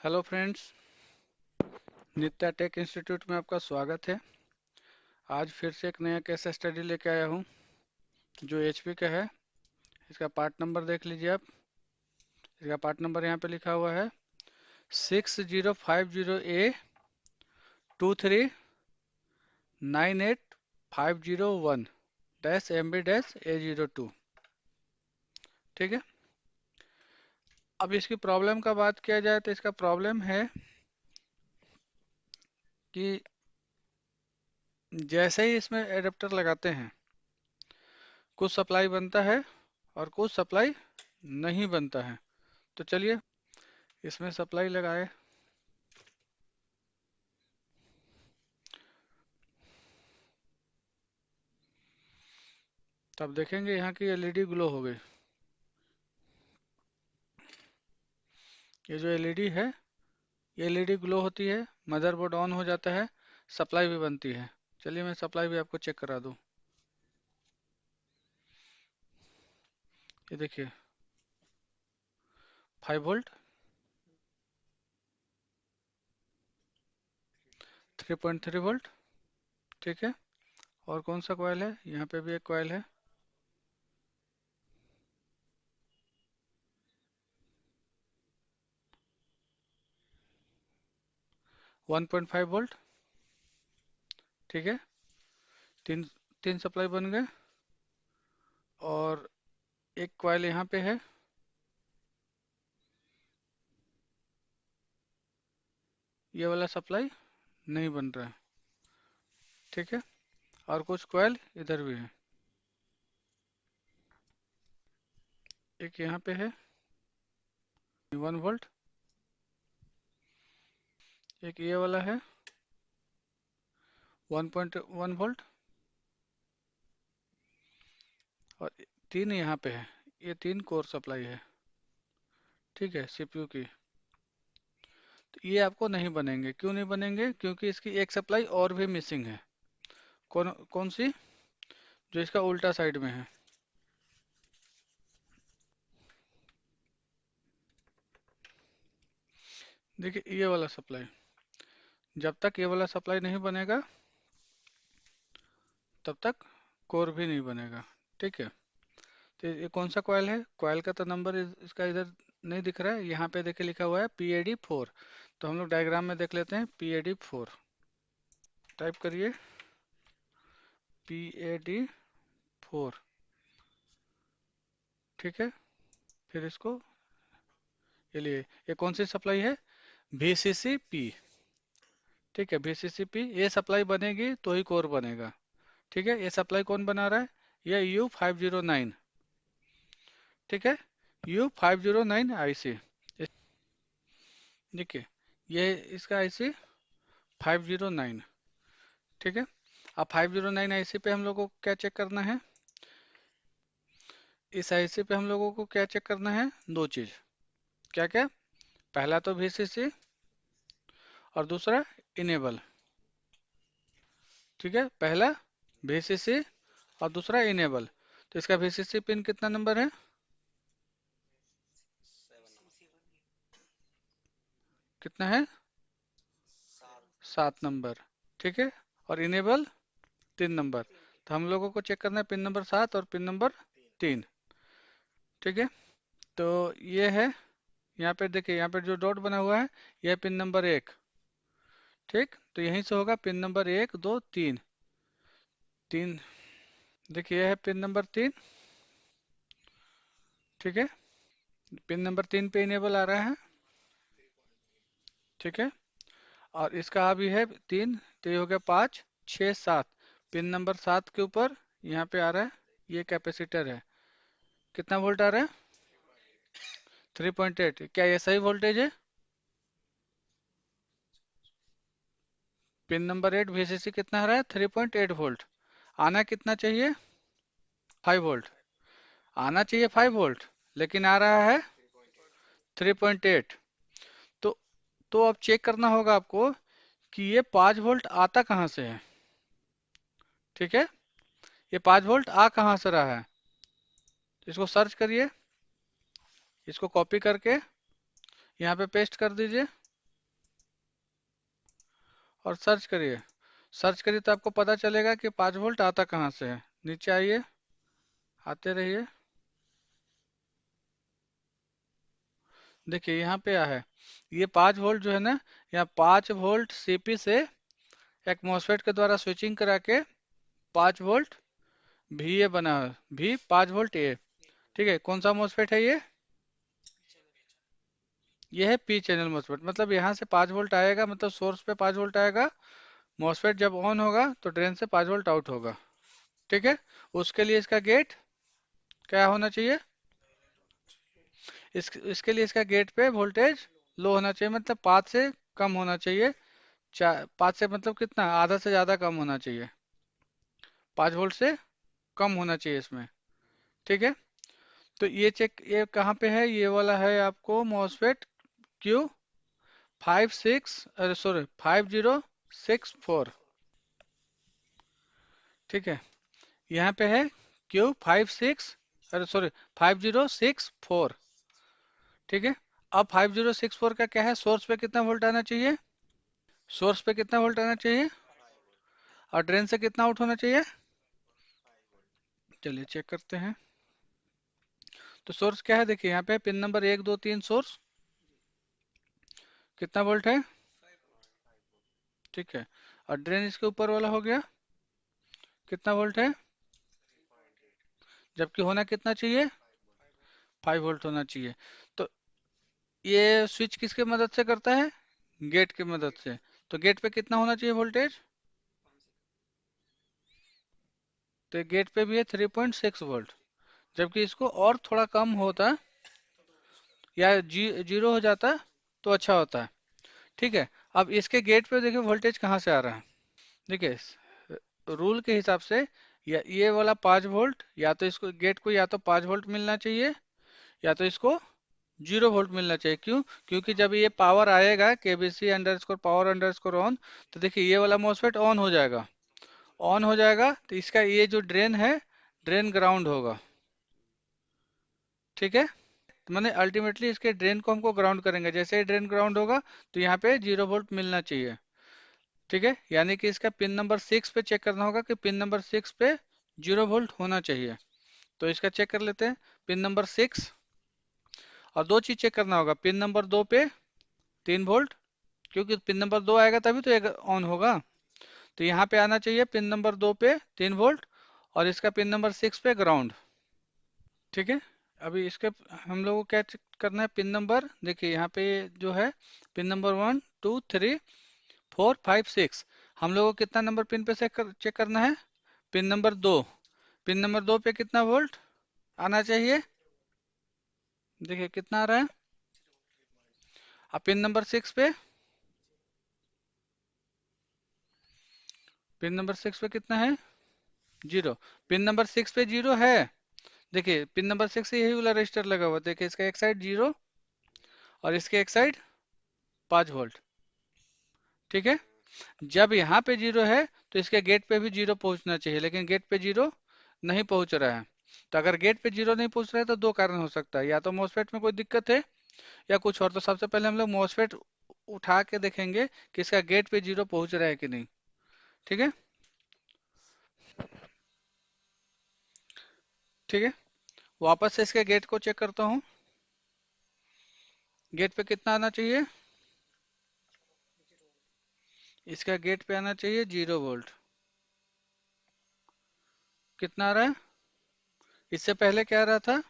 Hello friends, नित्या take institute में आपका स्वागत है। आज फिर से एक नया केस स्टडी लेके आया हूँ जो एचपी का है। इसका पार्ट नंबर देख लीजिए आप। इसका पार्ट नंबर यहाँ पे लिखा हुआ है 6050A2398501-MB-A02। ठीक है। अब इसकी प्रॉब्लम का बात किया जाए तो इसका प्रॉब्लम है कि जैसे ही इसमें एडेप्टर लगाते हैं कुछ सप्लाई बनता है और कुछ सप्लाई नहीं बनता है। तो चलिए इसमें सप्लाई लगाए। तब देखेंगे यहाँ की एलईडी ग्लो हो गई। ये जो एलईडी है, ये एलईडी ग्लो होती है, मदरबोर्ड ऑन हो जाता है, सप्लाई भी बनती है। चलिए मैं सप्लाई भी आपको चेक करा दूं। ये देखिए 5 वोल्ट, 3.3 वोल्ट। ठीक है। और कौन सा कॉइल है? यहाँ पे भी एक कॉइल है। 1.5 वोल्ट। ठीक है। तीन तीन सप्लाई बन गए। और एक कॉइल यहाँ पे है। ये वाला सप्लाई नहीं बन रहा है। ठीक है। और कुछ कॉइल इधर भी है। एक यहाँ पे है 1 वोल्ट। एक ये वाला है 1.1 वोल्ट। और तीन यहाँ पे है। ये तीन कोर सप्लाई है। ठीक है, सीपीयू की। तो ये आपको नहीं बनेंगे। क्यों नहीं बनेंगे? क्योंकि इसकी एक सप्लाई और भी मिसिंग है। कौन कौन सी? जो इसका उल्टा साइड में है। देखिए ये वाला सप्लाई। जब तक ये वाला सप्लाई नहीं बनेगा तब तक कोर भी नहीं बनेगा। ठीक है। तो ये कौन सा कॉइल है? कॉइल का तो नंबर इसका इधर नहीं दिख रहा है। यहाँ पे देखिए लिखा हुआ है PAD4। तो हम लोग डायग्राम में देख लेते हैं। PAD4 टाइप करिए। PAD4। ठीक है। फिर इसको ये लिए, ये कौन सी सप्लाई है? VCCP। ठीक है, VCCP। ये सप्लाई बनेगी तो ही कोर बनेगा। ठीक है। ये सप्लाई कौन बना रहा है? ये U509। ठीक है, U509 IC। देखिए ये इसका IC 509। ठीक है। अब 509 IC पे हम लोगों को क्या चेक करना है? इस IC पे हम लोगों को क्या चेक करना है? दो चीज। क्या क्या? पहला तो VCC और दूसरा इनेबल। ठीक है, पहला VCC और दूसरा इनेबल। तो इसका VCC पिन कितना नंबर है? कितना है? 7 नंबर। ठीक है। और इनेबल 3 नंबर। तो हम लोगों को चेक करना है पिन नंबर 7 और पिन नंबर 3। ठीक है। तो ये है। यहाँ पे देखिए, यहाँ पे जो डॉट बना हुआ है यह पिन नंबर 1। ठीक। तो यहीं से होगा पिन नंबर 1 2 3। तीन। देखिए यह है पिन नंबर 3। ठीक है। पिन नंबर 3 पे इनेबल आ रहा है। ठीक है। और इसका अभी है 3। तो ये हो गया 5 6 7। पिन नंबर 7 के ऊपर यहाँ पे आ रहा है ये कैपेसिटर है। कितना वोल्ट आ रहा है? 3.8। क्या ये सही वोल्टेज है? पिन नंबर 8 VCC कितना आ रहा है? 3.8 वोल्ट। आना कितना चाहिए? 5 वोल्ट। आना चाहिए 5 वोल्ट, लेकिन आ रहा है 3.8। तो अब चेक करना होगा आपको कि ये 5 वोल्ट आता कहाँ से है। ठीक है। ये 5 वोल्ट आ कहाँ से रहा है? इसको सर्च करिए। इसको कॉपी करके यहाँ पे पेस्ट कर दीजिए। और सर्च करिए। सर्च करिए तो आपको पता चलेगा कि 5 वोल्ट आता कहाँ से है। नीचे आइए, आते रहिए। देखिए यहाँ पे है, ये 5 वोल्ट जो है ना, यहाँ 5 वोल्ट सीपी से एक मॉसफेट के द्वारा स्विचिंग करा के 5 वोल्ट भी ए बना है, भी 5 वोल्ट ए। ठीक है, कौन सा मॉसफेट है ये है पी चैनल मॉसफेट। मतलब यहाँ से 5 वोल्ट आएगा, मतलब सोर्स पे 5 वोल्ट आएगा, मॉसफेट जब ऑन होगा तो ड्रेन से 5 वोल्ट आउट होगा। ठीक है, उसके लिए इसका गेट क्या होना चाहिए, इसके लिए इसका गेट पे वोल्टेज लो होना चाहिए, मतलब 5 से कम होना चाहिए। 5 से मतलब कितना, आधा से ज़्यादा कम होना चाहिए, 5 वोल्ट से कम होना चाहिए इसमें। ठीक है, तो ये चेक, ये कहाँ पे है, ये वाला है आपको मॉसफेट क्यू 56, अरे सॉरी 5064। ठीक है, यहाँ पे है क्यू 56, अरे सॉरी 5064। ठीक है, अब 5064 का क्या है, सोर्स पे कितना वोल्ट आना चाहिए, सोर्स पे कितना वोल्ट आना चाहिए, और ड्रेन से कितना आउट होना चाहिए। चलिए चेक करते हैं। तो सोर्स क्या है, देखिए यहाँ पे पिन नंबर 1 2 3 सोर्स कितना वोल्ट है, ठीक है। और ड्रेन इसके ऊपर वाला हो गया, कितना वोल्ट है, जबकि होना कितना चाहिए, 5 वोल्ट होना चाहिए। तो ये स्विच किसके मदद से करता है, गेट की मदद से। तो गेट पे कितना होना चाहिए वोल्टेज, तो गेट पे भी है 3.6 वोल्ट, जबकि इसको और थोड़ा कम होता या जीरो हो जाता तो अच्छा होता है। ठीक है, अब इसके गेट पे देखिए वोल्टेज कहाँ से आ रहा है। देखिए रूल के हिसाब से, या ये वाला 5 वोल्ट, या तो इसको गेट को या तो 5 वोल्ट मिलना चाहिए, या तो इसको 0 वोल्ट मिलना चाहिए। क्यों, क्योंकि जब ये पावर आएगा KBC underscore power underscore on, तो देखिए ये वाला मॉसफेट ऑन हो जाएगा। ऑन हो जाएगा तो इसका ये जो ड्रेन है, ड्रेन ग्राउंड होगा। ठीक है, तो मैंने अल्टीमेटली इसके ड्रेन को हमको ग्राउंड करेंगे, जैसे ही ड्रेन ग्राउंड होगा तो यहाँ पे 0 वोल्ट मिलना चाहिए। ठीक है, यानी कि इसका पिन नंबर 6 पे चेक करना होगा कि पिन नंबर 6 पे 0 वोल्ट होना चाहिए। तो इसका चेक कर लेते हैं, पिन नंबर 6। और दो चीज चेक करना होगा, पिन नंबर 2 पे 3 वोल्ट, क्योंकि पिन नंबर 2 आएगा तभी तो एक ऑन होगा। तो यहाँ पे आना चाहिए पिन नंबर 2 पे 3 वोल्ट, और इसका पिन नंबर 6 पे ग्राउंड। ठीक है, अभी इसके हम लोगों को क्या चेक करना है, पिन नंबर देखिए यहाँ पे जो है, पिन नंबर 1 2 3 4 5 6, हम लोगों को कितना नंबर पिन पे चेक करना है, पिन नंबर 2। पिन नंबर 2 पे कितना वोल्ट आना चाहिए, देखिए कितना आ रहा है। अब पिन नंबर 6 पे, पिन नंबर 6 पे कितना है, 0। पिन नंबर 6 पे 0 है, देखिए पिन नंबर 6 से यही वाला रजिस्टर लगा हुआ, देखिए इसका एक साइड 0 और इसके एक साइड 5 वोल्ट। ठीक है, जब यहाँ पे 0 है तो इसके गेट पे भी 0 पहुंचना चाहिए, लेकिन गेट पे 0 नहीं पहुंच रहा है। तो अगर गेट पे 0 नहीं पहुंच रहा है तो दो कारण हो सकता है, या तो मॉसफेट में कोई दिक्कत है या कुछ और। तो सबसे पहले हम लोग मॉसफेट उठा के देखेंगे कि इसका गेट पे 0 पहुंच रहा है कि नहीं। ठीक है, ठीक है, वापस से इसके गेट को चेक करता हूँ, गेट पे कितना आना चाहिए, इसका गेट पे आना चाहिए 0 वोल्ट। कितना आ रहा है, इससे पहले क्या आ रहा था,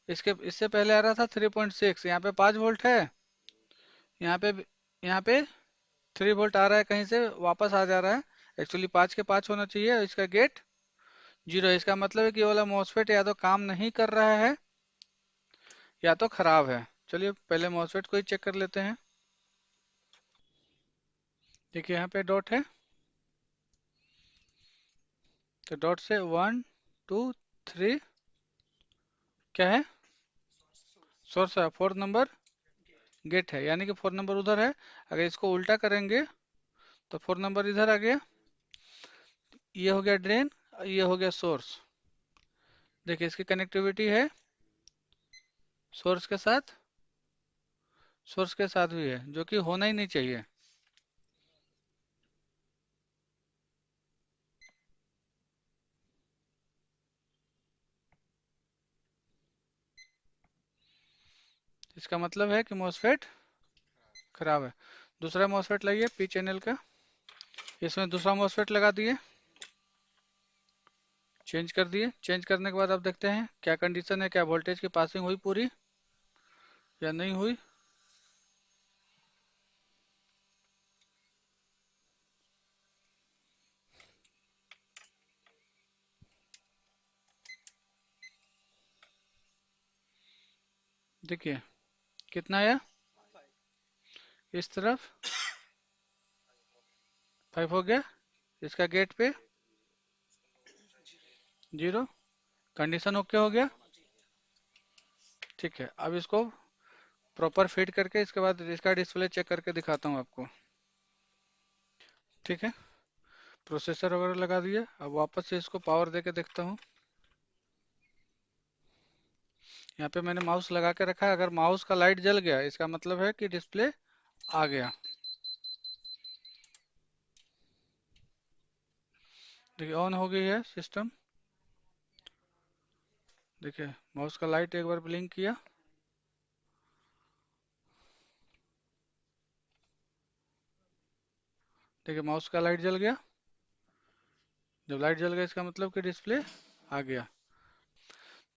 इसके इससे पहले आ रहा था 3.6, यहाँ पे 5 वोल्ट है, यहाँ पे यहाँ पे 3 वोल्ट आ रहा है, कहीं से वापस आ जा रहा है। एक्चुअली 5 के 5 होना चाहिए, इसका गेट 0 है। इसका मतलब है कि ये वाला मॉसफेट या तो काम नहीं कर रहा है या तो खराब है। चलिए पहले मॉसफेट को ही चेक कर लेते हैं। देखिए यहाँ पे डॉट है, तो डॉट से 1 2 3 क्या है, सोर्स है, 4 नंबर गेट है, यानी कि 4 नंबर उधर है। अगर इसको उल्टा करेंगे तो 4 नंबर इधर आ गया, ये हो गया ड्रेन, ये हो गया सोर्स। देखिए इसकी कनेक्टिविटी है सोर्स के साथ सोर्स के साथ भी है, जो कि होना ही नहीं चाहिए। इसका मतलब है कि मॉसफेट खराब है। दूसरा मॉसफेट लाइए पी चैनल का, इसमें दूसरा मॉसफेट लगा दिए, चेंज कर दिए। चेंज करने के बाद अब देखते हैं क्या कंडीशन है, क्या वोल्टेज की पासिंग हुई पूरी या नहीं हुई। देखिए कितना आया, इस तरफ 5 हो गया, इसका गेट पे 0। कंडीशन ओके हो गया। ठीक है, अब इसको प्रॉपर फिट करके इसके बाद इसका डिस्प्ले चेक करके दिखाता हूँ आपको। ठीक है, प्रोसेसर वगैरह लगा दिया। अब वापस से इसको पावर दे के देखता हूँ। यहाँ पे मैंने माउस लगा के रखा है, अगर माउस का लाइट जल गया इसका मतलब है कि डिस्प्ले आ गया। देखिए ऑन हो गई है सिस्टम। देखिए माउस का लाइट एक बार ब्लिंक किया। देखिए माउस का लाइट जल गया। जब लाइट जल गया इसका मतलब कि डिस्प्ले आ गया।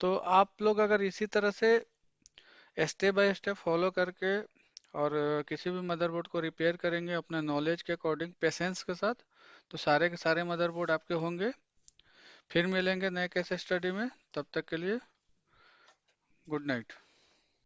तो आप लोग अगर इसी तरह से स्टेप बाय स्टेप फॉलो करके और किसी भी मदरबोर्ड को रिपेयर करेंगे अपने नॉलेज के अकॉर्डिंग पेशेंस के साथ, तो सारे के सारे मदरबोर्ड आपके होंगे। फिर मिलेंगे नए केस स्टडी में, तब तक के लिए गुड नाइट।